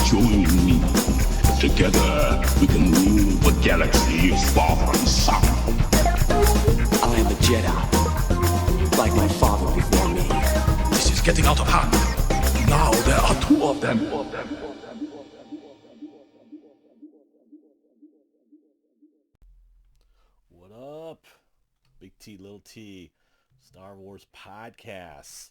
Join me. Together we can rule the galaxy far from sun. I am a Jedi, like my father before me. This is getting out of hand. Now there are two of them. What up? Big T, little T, Star Wars podcasts.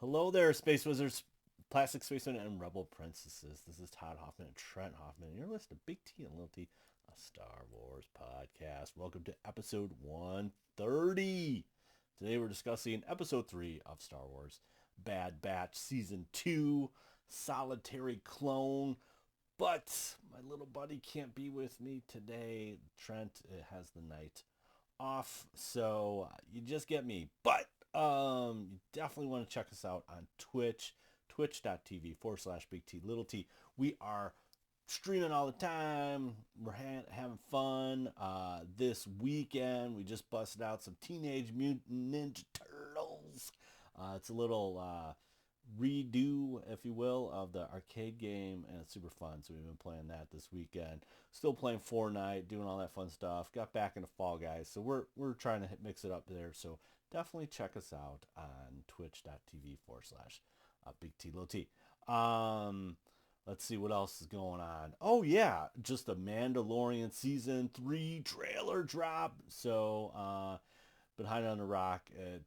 Hello there, Space Wizards, Plastic Spacemen, and Rebel Princesses. This is Todd Hoffman and Trent Hoffman, and you're listening to Big T and Little T, a Star Wars podcast. Welcome to episode 130. Today we're discussing episode 3 of Star Wars Bad Batch Season 2, Solitary Clone. But my little buddy can't be with me today. Trent has the night off, so you just get me. But you definitely want to check us out on Twitch, twitch.tv/Big T Little T. We are streaming all the time. We're having fun. This weekend, we just busted out some Teenage Mutant Ninja Turtles. It's a little redo, if you will, of the arcade game, and it's super fun. So we've been playing that this weekend. Still playing Fortnite, doing all that fun stuff. Got back into Fall Guys, so we're trying to mix it up there. So definitely check us out on twitch.tv/Big T Little T. Let's see what else is going on. Oh yeah, just a Mandalorian Season 3 trailer drop. So been hiding on the rock. It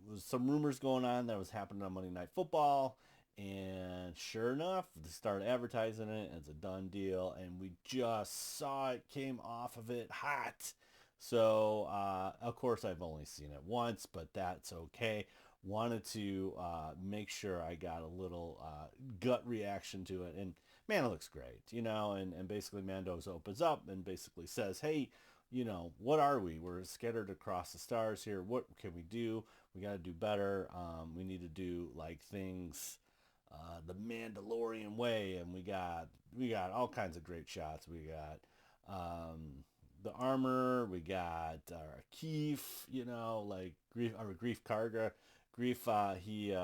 was some rumors going on that was happening on Monday Night Football, and sure enough, they started advertising it, and it's a done deal, and we just saw it, came off of it hot. So of course I've only seen it once, but that's okay. Wanted to make sure I got a little gut reaction to it, and man, it looks great, and basically Mando's opens up and basically says, hey, what are we? We're scattered across the stars here. What can we do? We got to do better. We need to do like things the Mandalorian way, and we got all kinds of great shots. We got the armor. We got Keef, like Grief Karga. Grief, he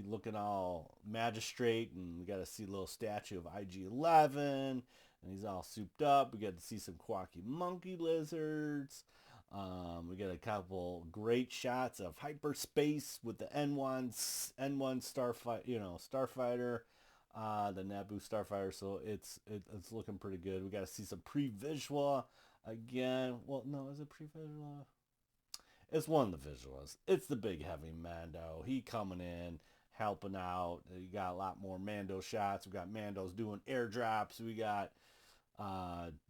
looking all magistrate, and we got to see a little statue of IG-11. And he's all souped up. We got to see some quacky monkey lizards. We got a couple great shots of hyperspace with the N1 starfighter, the Naboo starfighter. So it's looking pretty good. We got to see some pre-visual again. Well, no, is it pre-visual? It's one of the visuals. It's the big heavy Mando. He coming in, helping out. You got a lot more Mando shots. We got Mandos doing airdrops. We got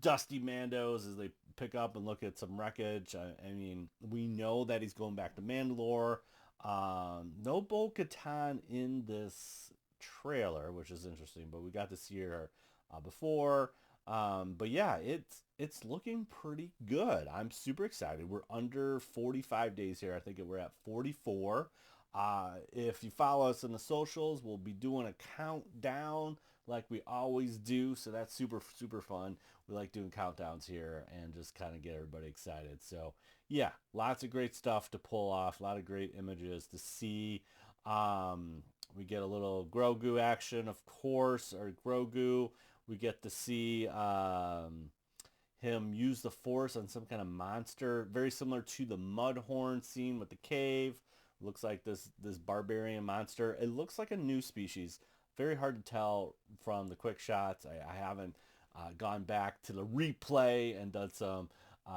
Dusty Mandos as they pick up and look at some wreckage. I mean, we know that he's going back to Mandalore. No Bo-Katan in this trailer, which is interesting, but we got to see her before. But yeah, it's looking pretty good. I'm super excited. We're under 45 days here. I think we're at 44. If you follow us in the socials, we'll be doing a countdown like we always do, so that's super, super fun. We like doing countdowns here and just kind of get everybody excited. So yeah, lots of great stuff to pull off, a lot of great images to see. We get a little Grogu action, of course, or Grogu. We get to see him use the Force on some kind of monster, very similar to the Mudhorn scene with the cave. Looks like this barbarian monster. It looks like a new species. Very hard to tell from the quick shots. I haven't gone back to the replay and done some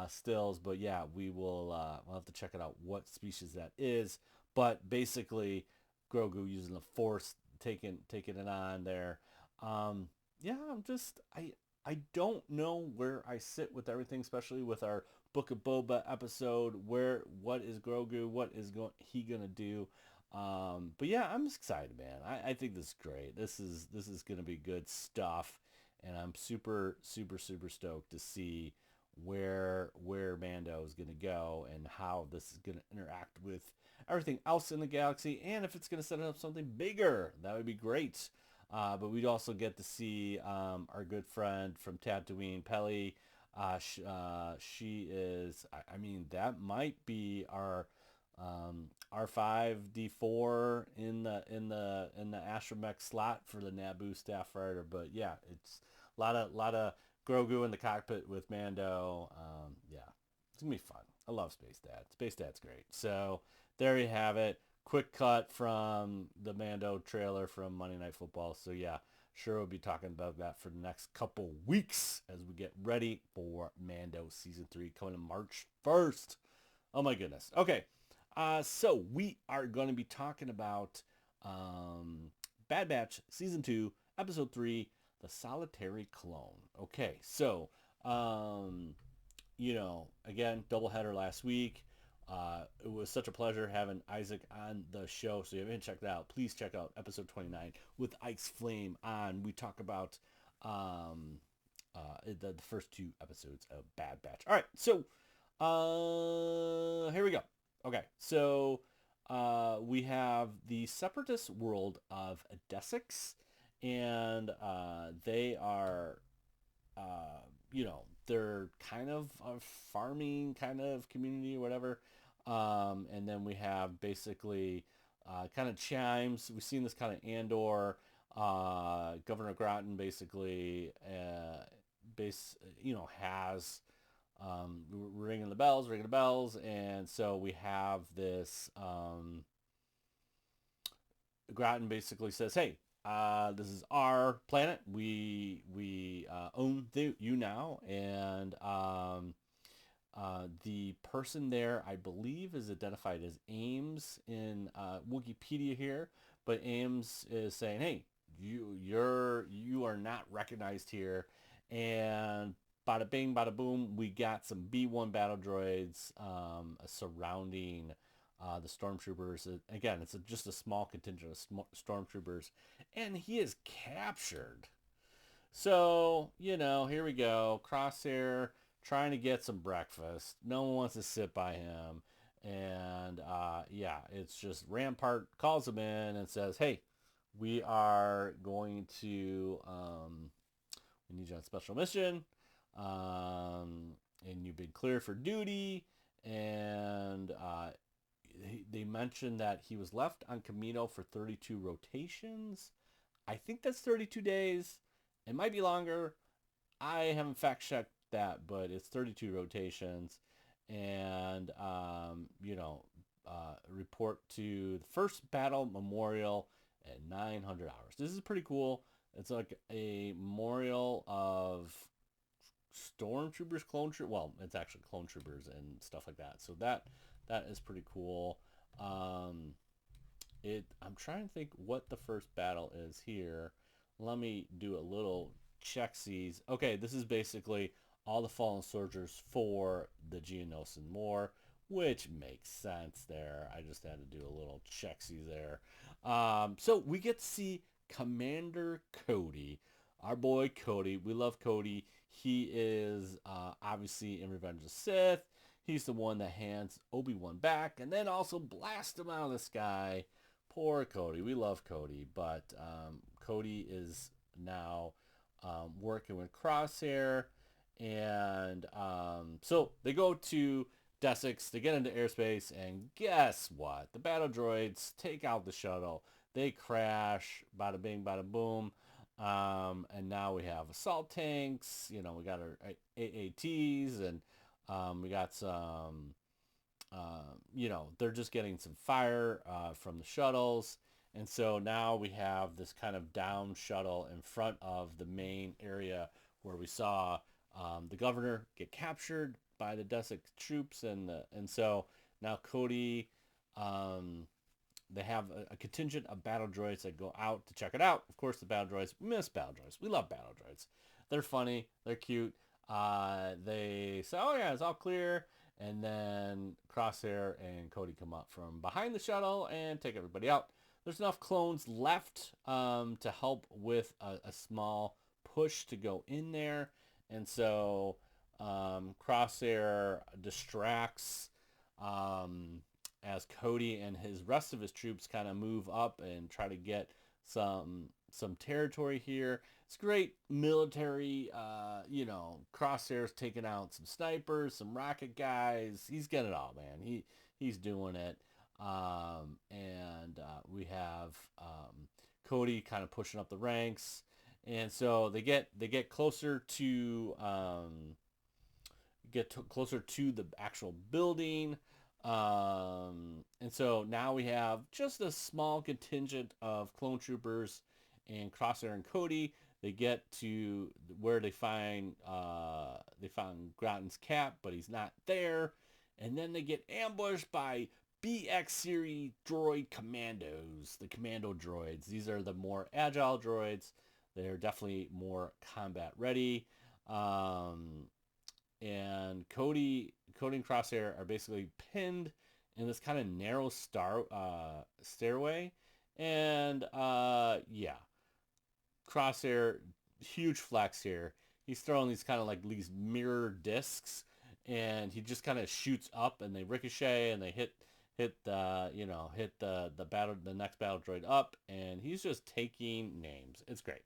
stills, but yeah, we'll have to check it out what species that is. But basically, Grogu using the Force, taking it on there. Yeah, I don't know where I sit with everything, especially with our Book of Boba episode. What is Grogu? What is he gonna do? But yeah, I'm just excited, man. I think this is great. This is gonna be good stuff, and I'm super, super, super stoked to see where Mando is gonna go and how this is gonna interact with everything else in the galaxy, and if it's gonna set up something bigger, that would be great. But we'd also get to see our good friend from Tatooine, Peli. She is, I mean, that might be our R5D4 in the astromech slot for the Naboo staff fighter. But yeah, it's a lot of Grogu in the cockpit with Mando. Yeah, it's gonna be fun. I love Space Dad. Space Dad's great. So there you have it. Quick cut from the Mando trailer from Monday Night Football. So yeah, sure we'll be talking about that for the next couple weeks as we get ready for Mando Season 3 coming in March 1st. Oh my goodness. Okay. So we are going to be talking about Bad Batch Season 2, Episode 3, The Solitary Clone. Okay, so, again, doubleheader last week. It was such a pleasure having Isaac on the show. So if you haven't checked it out, please check out episode 29 with Ike's Flame on. We talk about the first 2 episodes of Bad Batch. All right, so here we go. Okay, so we have the separatist world of Desix, and they are, they're kind of a farming kind of community or whatever. And then we have basically kind of chimes. We've seen this kind of Andor. Governor Groton basically, has ringing the bells, and so we have this. Groton basically says, "Hey, this is our planet. We own you now," and the person there, I believe, is identified as Ames in Wikipedia here, but Ames is saying, "Hey, you are not recognized here," and bada bing, bada boom, we got some B1 battle droids surrounding the stormtroopers. Again, it's just a small contingent of stormtroopers, and he is captured. So, here we go. Crosshair trying to get some breakfast. No one wants to sit by him. And, yeah, it's just Rampart calls him in and says, "Hey, we are going to, we need you on special mission. And you've been cleared for duty." And they mentioned that he was left on Camino for 32 rotations. I think that's 32 days. It might be longer. I haven't fact checked that, but it's 32 rotations. And, report to the first battle memorial at 900 hours. This is pretty cool. It's like a memorial of stormtroopers, well, it's actually clone troopers and stuff like that. So that is pretty cool. I'm trying to think what the first battle is here. Let me do a little check-sees. Okay, this is basically all the fallen soldiers for the Geonosian War, which makes sense there. I just had to do a little check-sees there. So we get to see Commander Cody, our boy Cody. We love Cody. He is obviously in Revenge of the Sith. He's the one that hands Obi-Wan back and then also blasts him out of the sky. Poor Cody. We love Cody, but Cody is now working with Crosshair, and so they go to Desix. They get into airspace, and guess what? The battle droids take out the shuttle. They crash. Bada bing, bada boom. And now we have assault tanks. We got our AATs, and we got some, they're just getting some fire from the shuttles. And so now we have this kind of down shuttle in front of the main area where we saw the governor get captured by the Desik troops. And so now Cody, they have a contingent of battle droids that go out to check it out. Of course, the battle droids, we miss battle droids. We love battle droids. They're funny. They're cute. They say, "Oh yeah, it's all clear." And then Crosshair and Cody come up from behind the shuttle and take everybody out. There's enough clones left to help with a small push to go in there. And so Crosshair distracts as Cody and his rest of his troops kind of move up and try to get some territory here. It's great military, Crosshair's taking out some snipers, some rocket guys. He's got it all, man. He's doing it. And we have Cody kind of pushing up the ranks. And so they get closer to closer to the actual building. And so now we have just a small contingent of clone troopers and Crosshair and Cody. They get to where they found Groton's cap, but he's not there. And then they get ambushed by BX series droid commandos, the commando droids. These are the more agile droids. They're definitely more combat ready. And Cody and Crosshair are basically pinned in this kind of narrow stairway. And yeah, Crosshair, huge flex here. He's throwing these kind of like these mirror discs, and he just kind of shoots up, and they ricochet, and they hit the next battle droid up, and he's just taking names. It's great.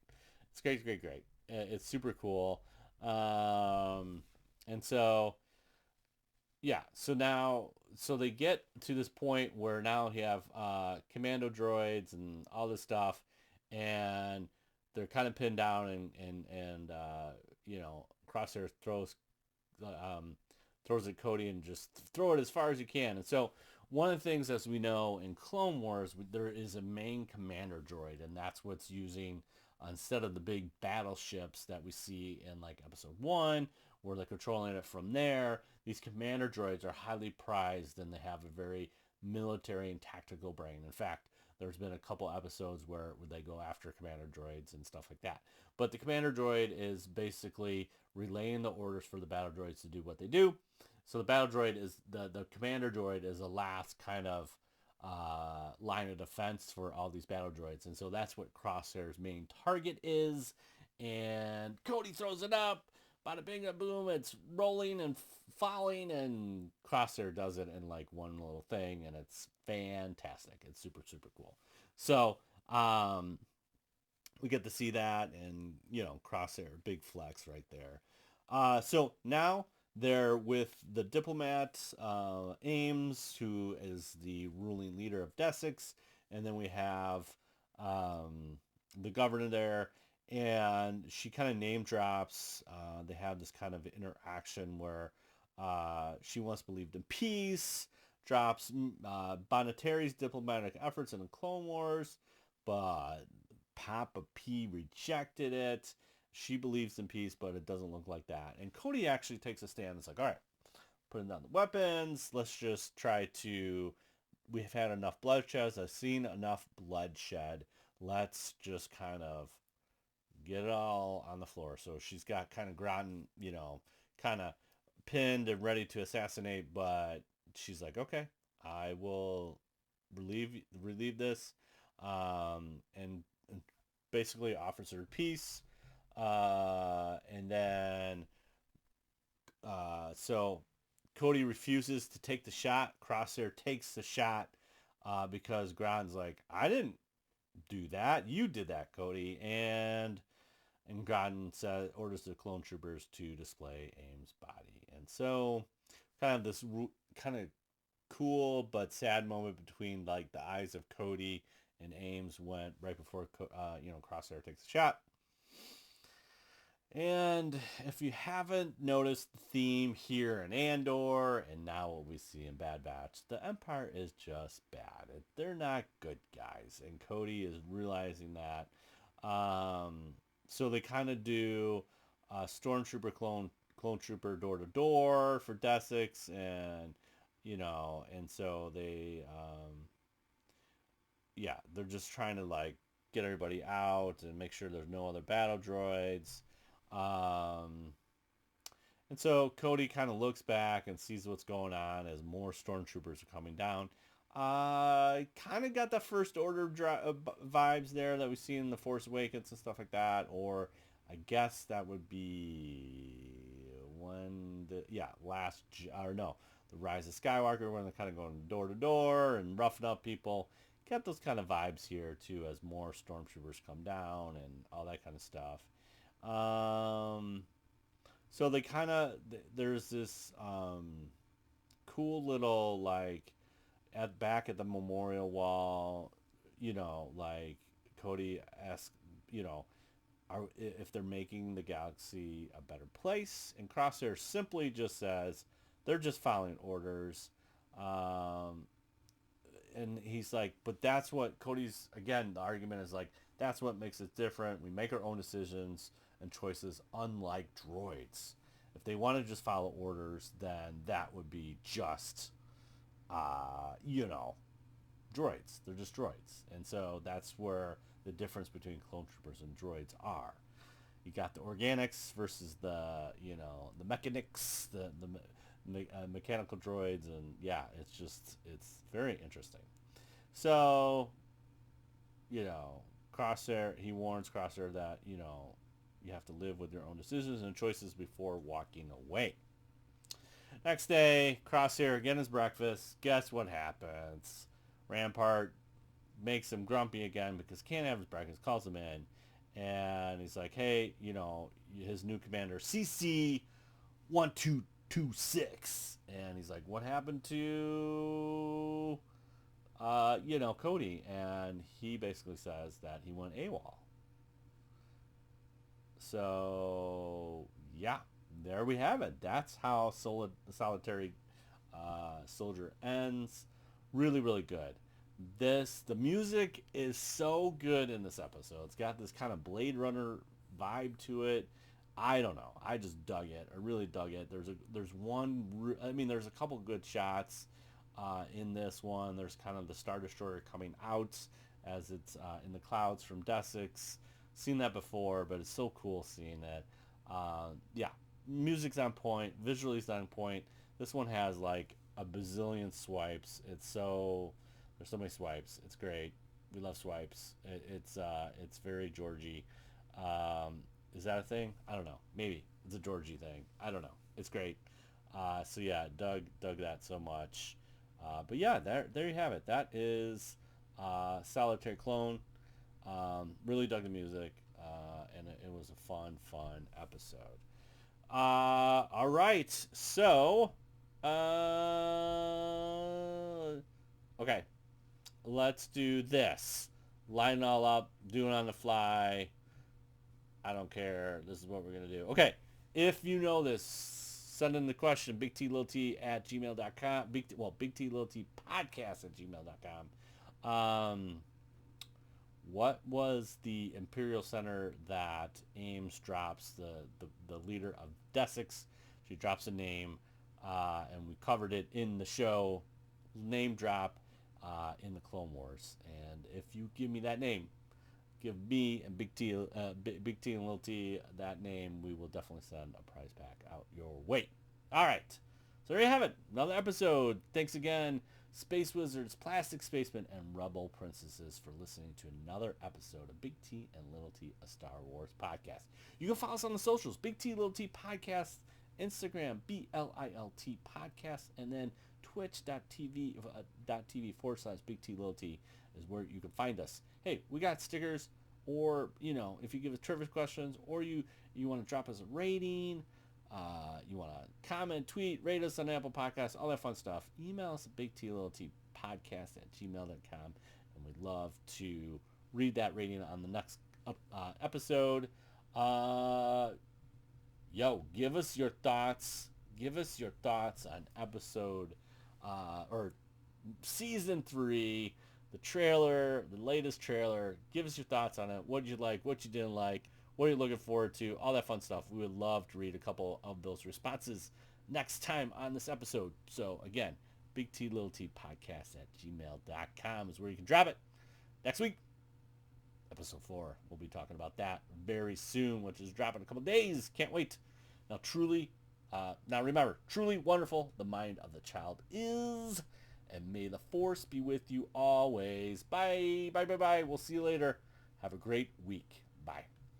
It's great. It's super cool. And so yeah, so they get to this point where now you have commando droids and all this stuff, and they're kind of pinned down, and Crosshair throws at Cody and just throw it as far as you can. And so one of the things, as we know in Clone Wars, there is a main commander droid, and that's what's using instead of the big battleships that we see in like episode 1, where they're controlling it from there. These commander droids are highly prized, and they have a very military and tactical brain. In fact, there's been a couple episodes where they go after commander droids and stuff like that. But the commander droid is basically relaying the orders for the battle droids to do what they do. So the battle droid is the commander droid is the last kind of line of defense for all these battle droids, and so that's what Crosshair's main target is. And Cody throws it up, bada bing, a boom, it's rolling and falling, and Crosshair does it in like one little thing, and it's fantastic. It's super cool. So we get to see that, and Crosshair, big flex right there. So now they're with the diplomat, Ames, who is the ruling leader of Desix, and then we have the governor there, and she kind of name drops. They have this kind of interaction where she once believed in peace, drops Bonetari's diplomatic efforts in the Clone Wars, but Papa P rejected it. She believes in peace, but it doesn't look like that. And Cody actually takes a stand. It's like, all right, putting down the weapons. Let's just try to... We've had enough bloodshed. I've seen enough bloodshed. Let's just kind of get it all on the floor. So she's got kind of Groton, kind of pinned and ready to assassinate, but she's like, okay, I will relieve this, and basically offers her peace. And then so Cody refuses to take the shot. Crosshair takes the shot because Groton's like, I didn't do that. You did that, Cody. And Groton orders the clone troopers to display Ames' body. And so kind of this kind of cool but sad moment between like the eyes of Cody and Ames went right before Crosshair takes a shot. And if you haven't noticed the theme here in Andor, and now what we see in Bad Batch, the Empire is just bad. They're not good guys, and Cody is realizing that. So they kind of do Stormtrooper clone trooper door to door for Desix, and and so they they're just trying to like get everybody out and make sure there's no other battle droids. And so Cody kind of looks back and sees what's going on as more stormtroopers are coming down. Kind of got the First Order vibes there that we see in The Force Awakens and stuff like that. Or I guess that would be the Rise of Skywalker, when they're kind of going door to door and roughing up people. Kept those kind of vibes here too, as more stormtroopers come down and all that kind of stuff. So they kind of, there's this cool little like back at the memorial wall, like Cody asks, if they're making the galaxy a better place, and Crosshair simply just says they're just following orders. And he's like, but that's what Cody's, again, the argument is like, that's what makes it different. We make our own decisions and choices, unlike droids. If they want to just follow orders, then that would be just, droids. They're just droids. And so that's where the difference between clone troopers and droids are. You got the organics versus the mechanics, the mechanical droids, and yeah, it's very interesting. So, Crosshair, he warns Crosshair that, you have to live with your own decisions and choices before walking away. Next day, Crosshair again has breakfast. Guess what happens? Rampart makes him grumpy again because can't have his breakfast, calls him in, and he's like, hey, his new commander, CC 1226, and he's like, what happened to Cody? And he basically says that he went AWOL. So yeah, there we have it. That's how Solitary Soldier ends. Really, really good. The music is so good in this episode. It's got this kind of Blade Runner vibe to it. I don't know. I just dug it. I really dug it. There's a couple good shots in this one. There's kind of the Star Destroyer coming out as it's in the clouds from Desix. Seen that before, but it's so cool seeing it. Yeah, music's on point. Visually is on point. This one has like a bazillion swipes. There's so many swipes. It's great. We love swipes. It's very Georgie. Is that a thing? I don't know. Maybe it's a Georgie thing. I don't know. It's great. So yeah, dug that so much. But yeah, there you have it. That is Solitary Clone. Really dug the music, and it was a fun episode. All right, so okay, let's do this. Line it all up, do it on the fly. I don't care. This is what we're gonna do. Okay, if you know this, send in the question, bigtlilT@gmail.com. bigtliltpodcast@gmail.com. What was the Imperial Center that Ames drops, the leader of Desix? She drops a name, and we covered it in the show, name drop, in the Clone Wars. And if you give me that name, give me and Big T and Little T that name, we will definitely send a prize pack out your way. All right. So there you have it. Another episode. Thanks again, Space Wizards, Plastic Spacemen, and Rebel Princesses, for listening to another episode of Big T and Little T, a Star Wars podcast. You can follow us on the socials, Big T, Little T Podcast, Instagram, BLILT Podcast, and then twitch.tv/Big T, Little T is where you can find us. Hey, we got stickers, or, if you give us trivia questions, or you want to drop us a rating, you want to comment, tweet, rate us on Apple Podcasts, all that fun stuff, email us at bigtliltpodcast@gmail.com, and we'd love to read that rating on the next episode. Give us your thoughts. Give us your thoughts on episode or season 3, the trailer, the latest trailer. Give us your thoughts on it. What did you like? What you didn't like? What are you looking forward to? All that fun stuff. We would love to read a couple of those responses next time on this episode. So again, bigtliltpodcast@gmail.com is where you can drop it. Next week, episode 4, we'll be talking about that very soon, which is dropping in a couple days. Can't wait. Now remember, truly wonderful the mind of the child is, and may the Force be with you always. Bye. We'll see you later. Have a great week. Bye.